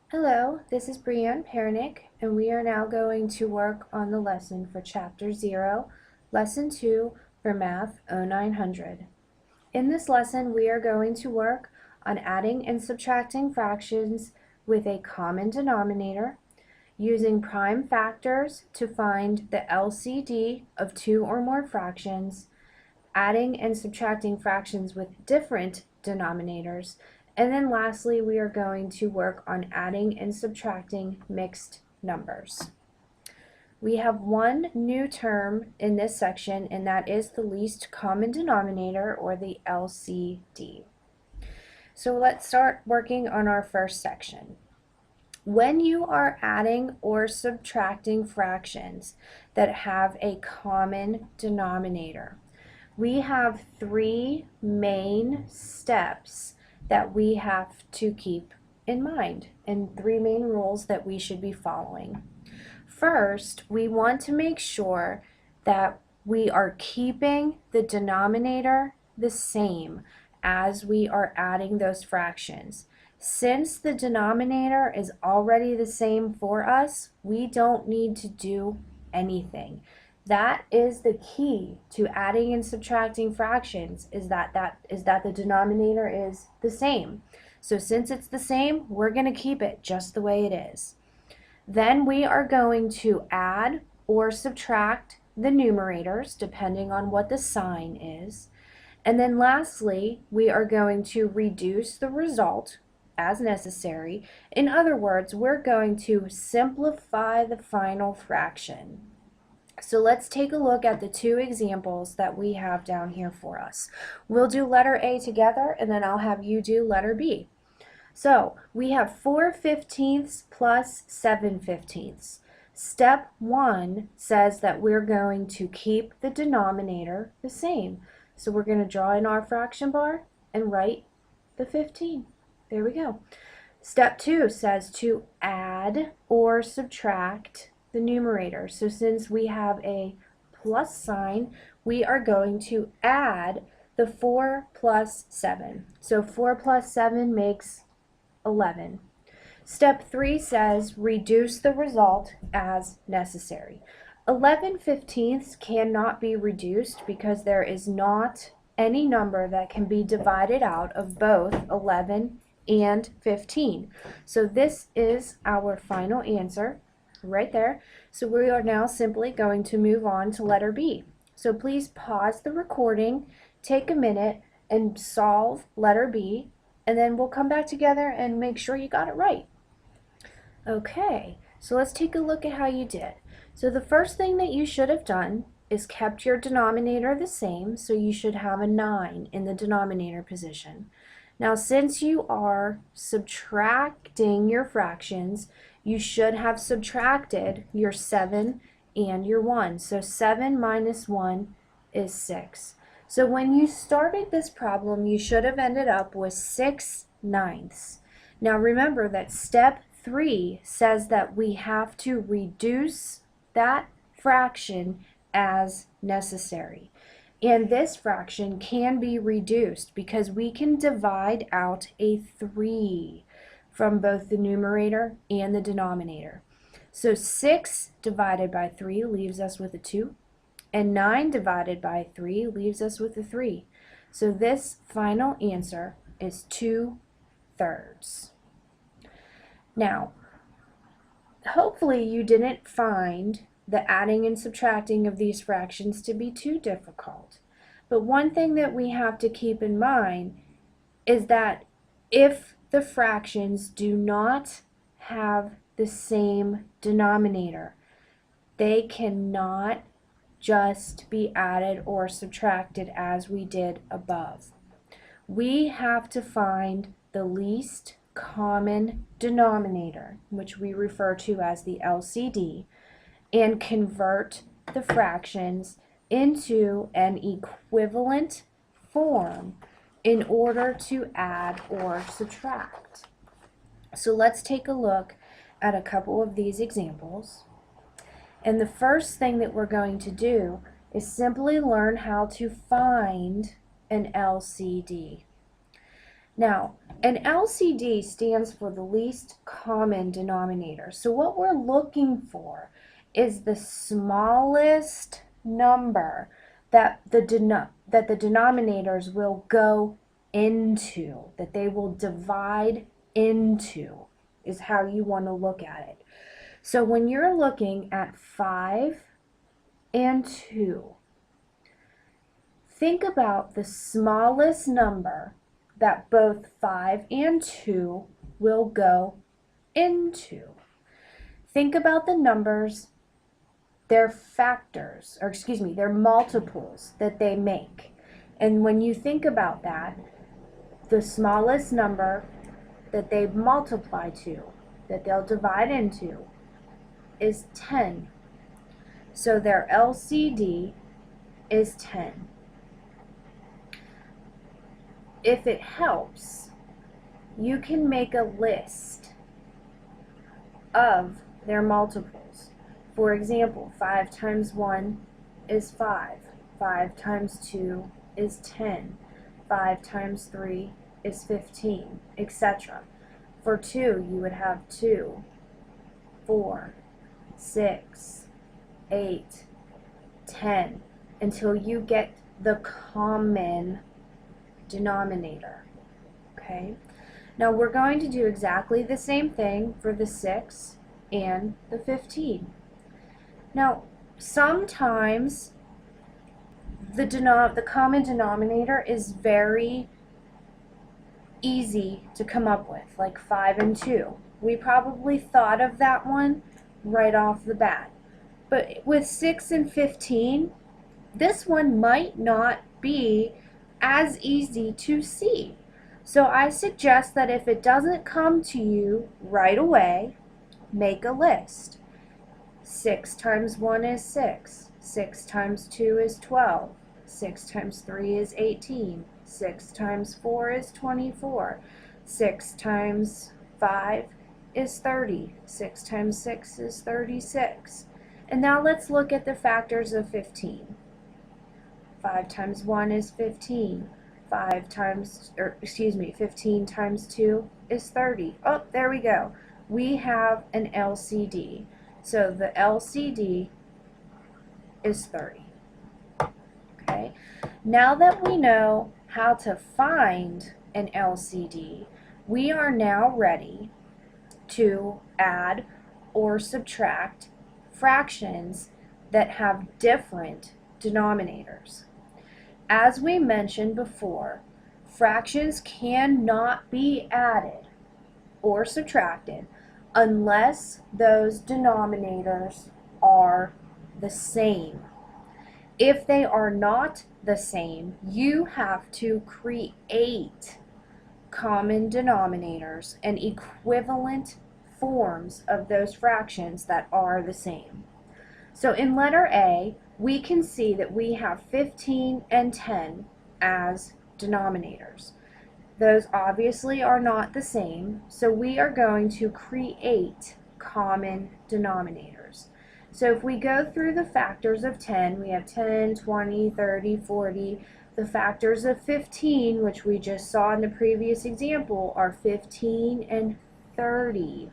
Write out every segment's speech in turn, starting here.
Hello, this is Brianne Pernick, and we are now going to work on the lesson for Chapter 0, Lesson 2 for Math 0900. In this lesson, we are going to work on adding and subtracting fractions with a common denominator, using prime factors to find the LCD of two or more fractions, adding and subtracting fractions with different denominators, and then lastly, we are going to work on adding and subtracting mixed numbers. We have one new term in this section, and that is the least common denominator, or the LCD. So let's start working on our first section. When you are adding or subtracting fractions that have a common denominator, we have three main steps that we have to keep in mind, and three main rules that we should be following. First, we want to make sure that we are keeping the denominator the same as we are adding those fractions. Since the denominator is already the same for us, we don't need to do anything. That is the key to adding and subtracting fractions, is that the denominator is the same. So since it's the same, we're going to keep it just the way it is. Then we are going to add or subtract the numerators depending on what the sign is. And then lastly, we are going to reduce the result as necessary. In other words, we're going to simplify the final fraction. So let's take a look at the two examples that we have down here for us. We'll do letter A together, and then I'll have you do letter B. So we have 4/15 plus 7/15. Step 1 says that we're going to keep the denominator the same. So we're going to draw in our fraction bar and write the 15. There we go. Step 2 says to add or subtract the numerator. So since we have a plus sign, we are going to add the 4 plus 7. So 4 plus 7 makes 11. Step 3 says reduce the result as necessary. 11/15 cannot be reduced because there is not any number that can be divided out of both 11 and 15. So this is our final answer right there. So we are now simply going to move on to letter B. So please pause the recording, take a minute, and solve letter B, and then we'll come back together and make sure you got it right. Okay, so let's take a look at how you did. So the first thing that you should have done is kept your denominator the same, so you should have a 9 in the denominator position. Now, since you are subtracting your fractions, you should have subtracted your 7 and your 1. So 7 minus 1 is 6. So when you started this problem, you should have ended up with 6/9. Now remember that step 3 says that we have to reduce that fraction as necessary. And this fraction can be reduced because we can divide out a 3 from both the numerator and the denominator. So 6 divided by 3 leaves us with a 2, and 9 divided by 3 leaves us with a 3. So this final answer is 2/3. Now, hopefully you didn't find the adding and subtracting of these fractions to be too difficult. But one thing that we have to keep in mind is that if the fractions do not have the same denominator, they cannot just be added or subtracted as we did above. We have to find the least common denominator, which we refer to as the LCD, and convert the fractions into an equivalent form in order to add or subtract. So let's take a look at a couple of these examples. And the first thing that we're going to do is simply learn how to find an LCD. Now, an LCD stands for the least common denominator. So what we're looking for is the smallest number that the denominators will go into, that they will divide into, is how you want to look at it. So when you're looking at 5 and 2, think about the smallest number that both 5 and 2 will go into. Think about the numbers, their factors, or excuse me, their multiples that they make. And when you think about that, the smallest number that they multiply to, that they'll divide into, is 10. So their LCD is 10. If it helps, you can make a list of their multiples. For example, 5 times 1 is 5. 5 times 2 is 10. 5 times 3 is 15, etc. For 2, you would have 2, 4, 6, 8, 10, until you get the common denominator. Okay? Now we're going to do exactly the same thing for the 6 and the 15. Now, sometimes the common denominator is very easy to come up with, like 5 and 2. We probably thought of that one right off the bat. But with 6 and 15, this one might not be as easy to see. So I suggest that if it doesn't come to you right away, make a list. 6 times 1 is 6. 6 times 2 is 12. 6 times 3 is 18. 6 times 4 is 24. 6 times 5 is 30. 6 times 6 is 36. And now let's look at the factors of 15. 5 times 1 is 15. 15 times 2 is 30. Oh, there we go. We have an LCD. So the LCD is 30. Okay. Now that we know how to find an LCD, we are now ready to add or subtract fractions that have different denominators. As we mentioned before, fractions cannot be added or subtracted unless those denominators are the same. If they are not the same, you have to create common denominators and equivalent forms of those fractions that are the same. So in letter A, we can see that we have 15 and 10 as denominators. Those obviously are not the same, so we are going to create common denominators. So if we go through the factors of 10, we have 10, 20, 30, 40. The factors of 15, which we just saw in the previous example, are 15 and 30.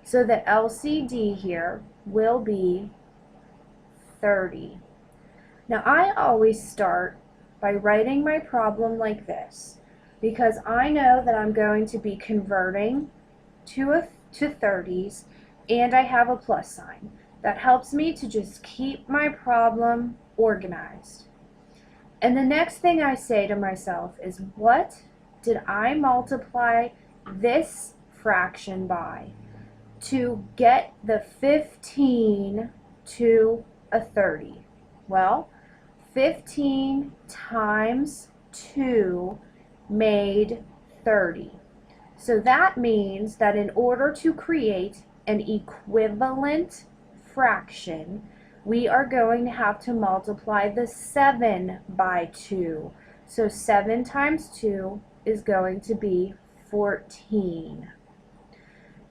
So the LCD here will be 30. Now I always start by writing my problem like this, because I know that I'm going to be converting to 30s and I have a plus sign. That helps me to just keep my problem organized. And the next thing I say to myself is, what did I multiply this fraction by to get the 15 to a 30? Well, 15 times 2 made 30. So that means that in order to create an equivalent fraction, we are going to have to multiply the 7 by 2. So 7 times 2 is going to be 14.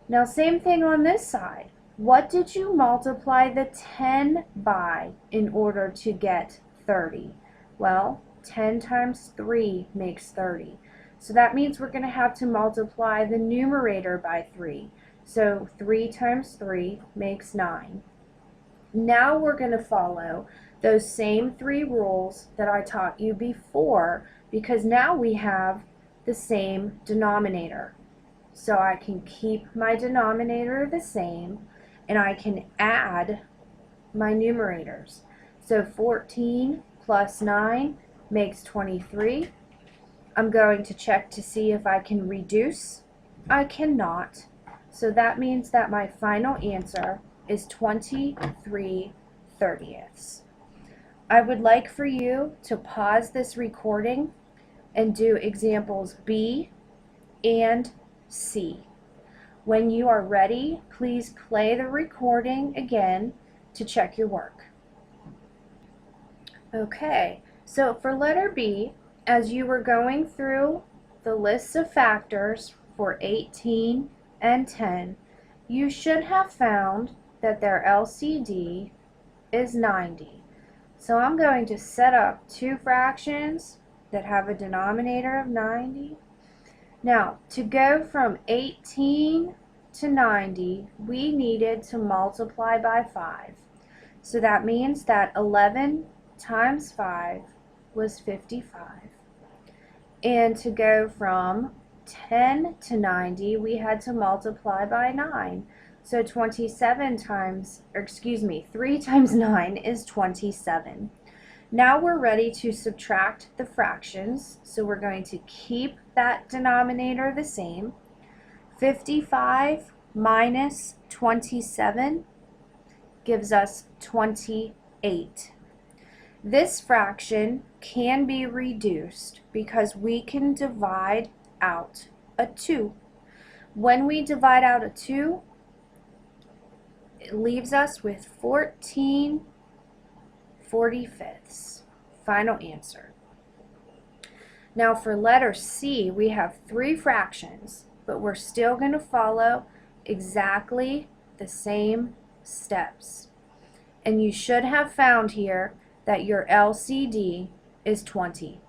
Now same thing on this side. What did you multiply the 10 by in order to get 30? Well, 10 times 3 makes 30. So that means we're going to have to multiply the numerator by 3. So 3 times 3 makes 9. Now we're going to follow those same 3 rules that I taught you before, because now we have the same denominator. So I can keep my denominator the same, and I can add my numerators. So 14 plus 9 makes 23. I'm going to check to see if I can reduce. I cannot. So that means that my final answer is 23/30. I would like for you to pause this recording and do examples B and C. When you are ready, please play the recording again to check your work. Okay, so for letter B, as you were going through the list of factors for 18 and 10, you should have found that their LCD is 90. So I'm going to set up 2 fractions that have a denominator of 90. Now, to go from 18 to 90, we needed to multiply by 5. So that means that 11 times 5 was 55. And to go from 10 to 90, we had to multiply by 9. So 3 times 9 is 27. Now we're ready to subtract the fractions. So we're going to keep that denominator the same. 55 minus 27 gives us 28. This fraction can be reduced because we can divide out a 2. When we divide out a 2, it leaves us with 14/45. Final answer. Now for letter C, we have 3 fractions, but we're still going to follow exactly the same steps. And you should have found here that your LCD is 20.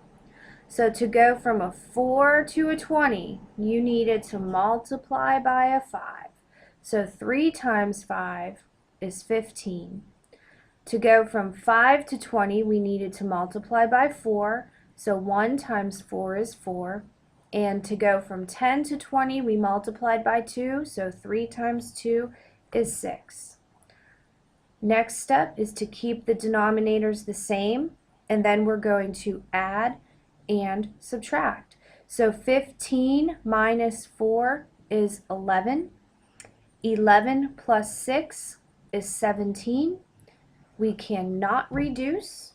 So to go from a 4 to a 20, you needed to multiply by a 5. So 3 times 5 is 15. To go from 5 to 20, we needed to multiply by 4. So 1 times 4 is 4. And to go from 10 to 20, we multiplied by 2. So 3 times 2 is 6. Next step is to keep the denominators the same, and then we're going to add and subtract. So 15 minus 4 is 11. 11 plus 6 is 17. We cannot reduce,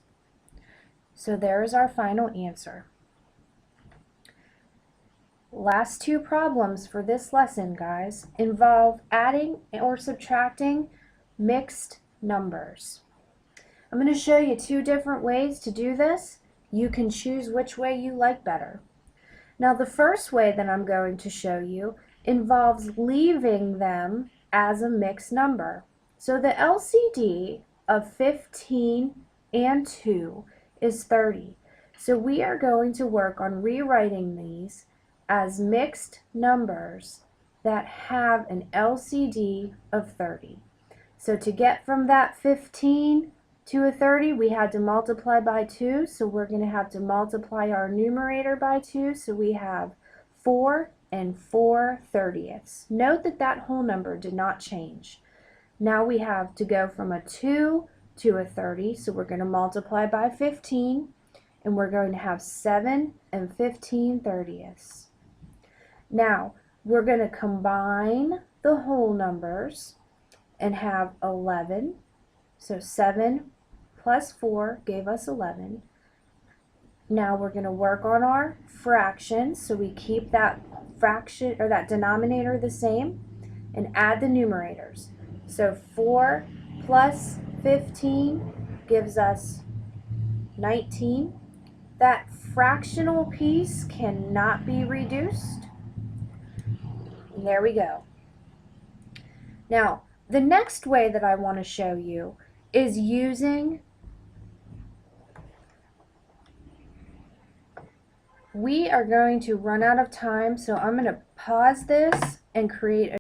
so there is our final answer. Last 2 problems for this lesson, guys, involve adding or subtracting mixed numbers. I'm going to show you 2 different ways to do this. You can choose which way you like better. Now the first way that I'm going to show you involves leaving them as a mixed number. So the LCD of 15 and 2 is 30. So we are going to work on rewriting these as mixed numbers that have an LCD of 30. So to get from that 15 to a 30, we had to multiply by 2, so we're going to have to multiply our numerator by 2, so we have 4 and 4/30. Note that that whole number did not change. Now we have to go from a 2 to a 30, so we're going to multiply by 15, and we're going to have 7 and 15/30. Now, we're going to combine the whole numbers and have 11. So 7 plus 4 gave us 11. Now we're going to work on our fractions, so we keep that fraction or that denominator the same and add the numerators. So 4 plus 15 gives us 19. That fractional piece cannot be reduced. And there we go. Now, the next way that I want to show you is using we are going to run out of time, so I'm going to pause this and create a